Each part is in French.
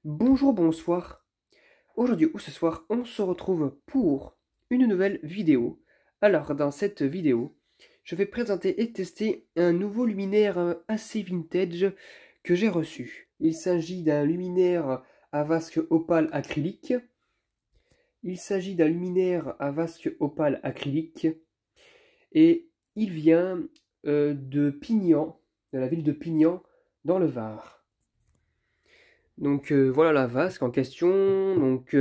Bonjour, bonsoir. Aujourd'hui ou ce soir, on se retrouve pour une nouvelle vidéo. Alors, dans cette vidéo, je vais présenter et tester un nouveau luminaire assez vintage que j'ai reçu. Il s'agit d'un luminaire à vasque opale acrylique. Et il vient de Pignan, de la ville de Pignan, dans le Var. Donc voilà la vasque en question, donc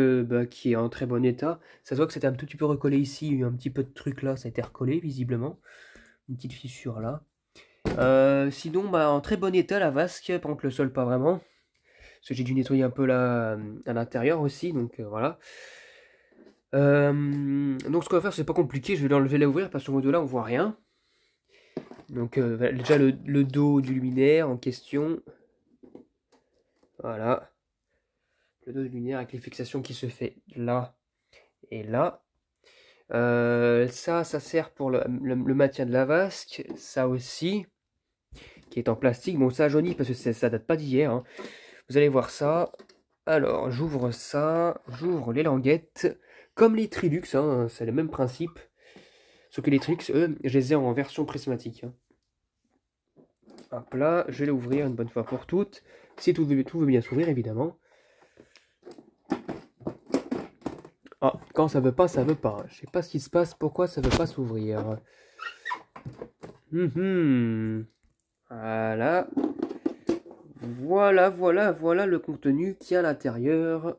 qui est en très bon état. Ça se voit que c'était un tout petit peu recollé ici, il y a eu un petit peu de truc là, ça a été recollé visiblement. Une petite fissure là. Sinon en très bon état la vasque, par contre le sol pas vraiment. Parce que j'ai dû nettoyer un peu là à l'intérieur aussi, donc voilà. Donc ce qu'on va faire c'est pas compliqué, je vais l'enlever et l'ouvrir parce qu'au de là on voit rien. Donc déjà le dos du luminaire en question. Voilà. Le dos du luminaire avec les fixations qui se fait là et là. Ça sert pour le maintien de la vasque. Ça aussi, qui est en plastique. Bon, ça jaunit parce que ça date pas d'hier. Hein. Vous allez voir ça. Alors, j'ouvre ça. J'ouvre les languettes. Comme les Trilux, hein, c'est le même principe. Sauf que les Trilux, eux, je les ai en version prismatique. Hein. Hop là, je vais l'ouvrir une bonne fois pour toutes. Si tout veut bien s'ouvrir, évidemment. Ah, quand ça veut pas, ça veut pas. Je sais pas ce qui se passe, pourquoi ça veut pas s'ouvrir. Voilà. Voilà le contenu qu'il y a à l'intérieur.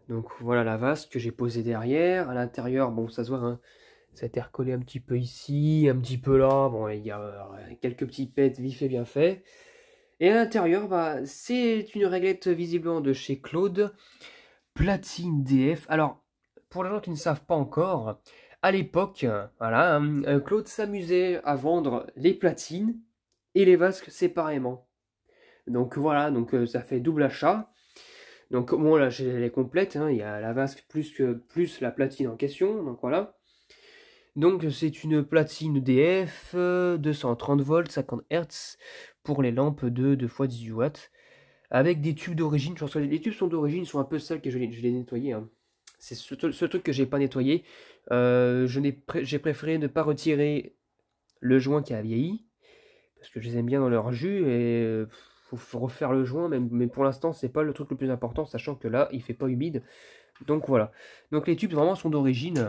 Donc voilà la vasque que j'ai posée derrière. À l'intérieur, bon ça se voit, hein, ça a été recollé un petit peu ici, un petit peu là. Bon, il y a quelques petits pets vifs et bien faits. Et à l'intérieur, c'est une réglette visiblement de chez Claude. Platine DF. Alors, pour les gens qui ne savent pas encore, à l'époque, voilà, Claude s'amusait à vendre les platines et les vasques séparément. Donc voilà, donc ça fait double achat. Donc bon là j'ai les complètes, hein, il y a la vasque plus la platine en question, donc voilà. Donc c'est une platine DF 230 volts 50 Hz pour les lampes de 2 x 18 watts avec des tubes d'origine. Je pense que les tubes sont d'origine, ils sont un peu sales que je les nettoyés. Hein. C'est ce truc que j'ai pas nettoyé. J'ai préféré ne pas retirer le joint qui a vieilli parce que je les aime bien dans leur jus et faut refaire le joint, mais pour l'instant c'est pas le truc le plus important, sachant que là il fait pas humide. Donc voilà. Donc les tubes vraiment sont d'origine,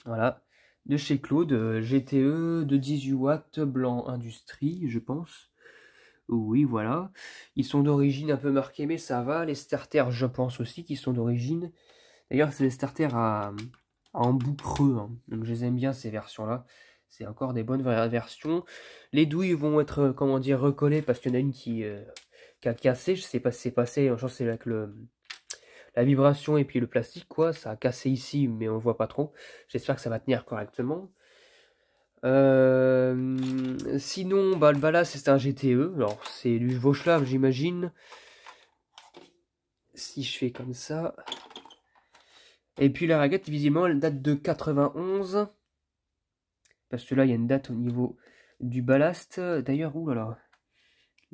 voilà, de chez Claude, GTE de 18 watts, blanc industrie, je pense. Oui, voilà. Ils sont d'origine un peu marqués, mais ça va. Les starters, je pense aussi, qu'ils sont d'origine. D'ailleurs, c'est des starters à embout creux. Hein. Donc, je les aime bien, ces versions-là. C'est encore des bonnes versions. Les douilles vont être, comment dire, recollées parce qu'il y en a une qui a cassé. Je sais pas si c'est passé. Je pense que c'est avec la vibration et puis le plastique, quoi. Ça a cassé ici, mais on ne voit pas trop. J'espère que ça va tenir correctement. Sinon, le ballast c'est un GTE. Alors, c'est du Vauchlav, j'imagine. Si je fais comme ça. Et puis la raguette, visiblement, elle date de 91. Parce que là, il y a une date au niveau du ballast. D'ailleurs, oulala.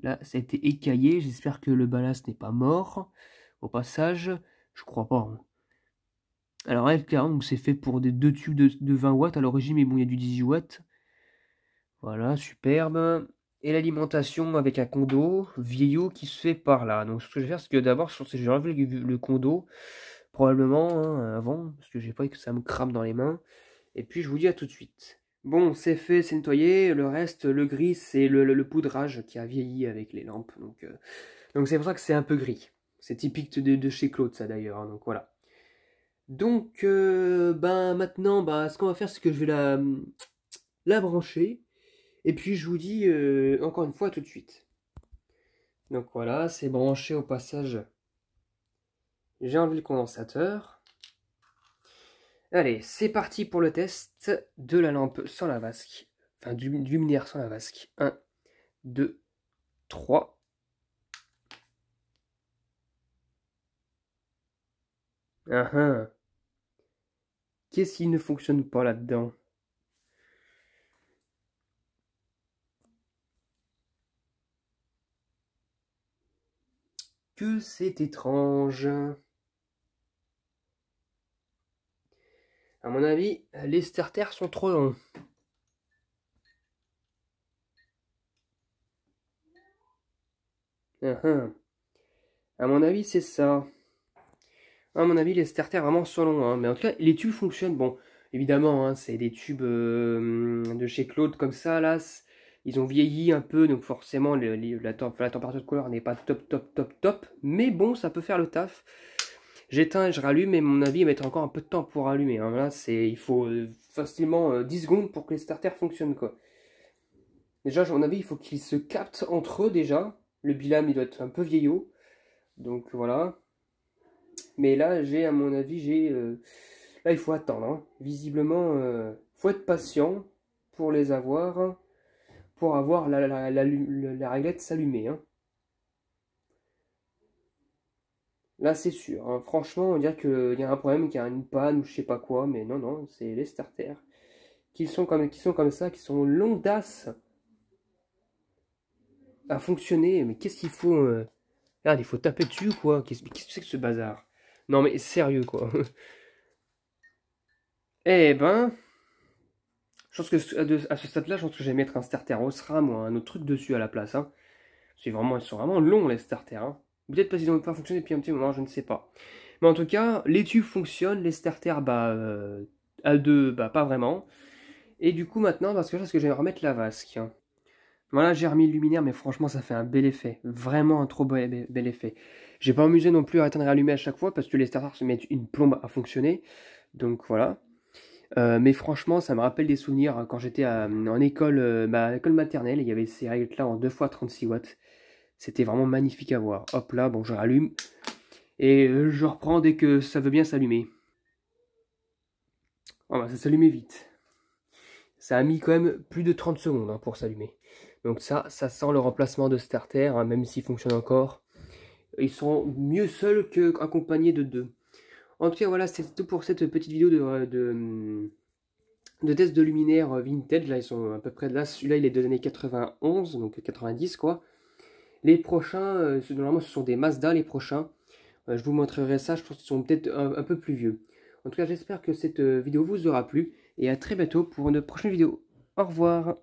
Là, ça a été écaillé. J'espère que le ballast n'est pas mort. Au passage, je crois pas. Hein. Alors, F40, c'est fait pour des deux tubes de 20 watts à l'origine, mais bon, il y a du 18 watts. Voilà, superbe. Et l'alimentation avec un condo vieillot qui se fait par là. Donc, ce que je vais faire, c'est que d'abord, je vais enlever le condo, probablement, hein, avant, parce que j'ai pas envie que ça me crame dans les mains. Et puis, je vous dis à tout de suite. Bon, c'est fait, c'est nettoyé. Le reste, le gris, c'est le poudrage qui a vieilli avec les lampes. Donc c'est pour ça que c'est un peu gris. C'est typique de chez Claude, ça d'ailleurs. Hein, donc voilà. Donc, maintenant, ce qu'on va faire, c'est que je vais la brancher. Et puis, je vous dis encore une fois tout de suite. Donc voilà, c'est branché au passage. J'ai enlevé le condensateur. Allez, c'est parti pour le test de la lampe sans la vasque. Enfin, du luminaire sans la vasque. 1, 2, 3. Ah ah. Qu'est-ce qui ne fonctionne pas là-dedans? que c'est étrange. À mon avis, les starters sont trop longs. À mon avis, c'est ça. À mon avis, les starters vraiment sont longs. Hein. Mais en tout cas, les tubes fonctionnent. Bon, évidemment, hein, c'est des tubes de chez Claude comme ça. Là, ils ont vieilli un peu. Donc forcément, la température de couleur n'est pas top. Mais bon, ça peut faire le taf. J'éteins et je rallume. Et à mon avis, il va mettre encore un peu de temps pour allumer. Hein. Là, il faut facilement 10 secondes pour que les starters fonctionnent, quoi. Déjà, à mon avis, il faut qu'ils se captent entre eux déjà. Le bilam, il doit être un peu vieillot. Donc voilà. Mais là, à mon avis, là, il faut attendre. Hein. Visiblement, faut être patient pour les avoir. Pour avoir la réglette s'allumer. Hein. Là, c'est sûr. Hein. Franchement, on dirait qu'il y a un problème, qu'il y a une panne ou je sais pas quoi. Mais non, non, c'est les starters qui sont comme ça, qui sont longdasse à fonctionner. Mais qu'est-ce qu'il faut regarde, il faut taper dessus, quoi. Qu'est-ce que c'est que ce bazar? Non, mais sérieux, quoi. Eh ben, je pense que à ce stade-là, je pense que je vais mettre un starter Osram ou un autre truc dessus à la place. Hein. Ils sont vraiment longs, les starters. Hein. Peut-être parce qu'ils n'ont pas fonctionné depuis un petit moment, je ne sais pas. Mais en tout cas, les tubes fonctionnent, les starters, à deux, pas vraiment. Et du coup, maintenant, parce que je pense que je vais remettre la vasque. Hein. Voilà, j'ai remis le luminaire, mais franchement, ça fait un bel effet. Vraiment un trop bel effet. J'ai pas amusé non plus à arrêter de rallumer à chaque fois, parce que les starters se mettent une plombe à fonctionner. Donc voilà. Mais franchement, ça me rappelle des souvenirs quand j'étais en école, école maternelle. Il y avait ces règles-là en 2 fois 36 watts. C'était vraiment magnifique à voir. Hop là, bon, je rallume. Et je reprends dès que ça veut bien s'allumer. Oh, ça s'allumait vite. Ça a mis quand même plus de 30 secondes hein, pour s'allumer. Donc ça sent le remplacement de starter, hein, même s'il fonctionne encore. Ils sont mieux seuls qu'accompagnés de deux. En tout cas, voilà, c'est tout pour cette petite vidéo de test de luminaire vintage. Là, ils sont à peu près là. Celui-là, il est des années 91, donc 90, quoi. Les prochains, normalement, ce sont des Mazda, les prochains. Je vous montrerai ça, je pense qu'ils sont peut-être un peu plus vieux. En tout cas, j'espère que cette vidéo vous aura plu. Et à très bientôt pour une prochaine vidéo. Au revoir.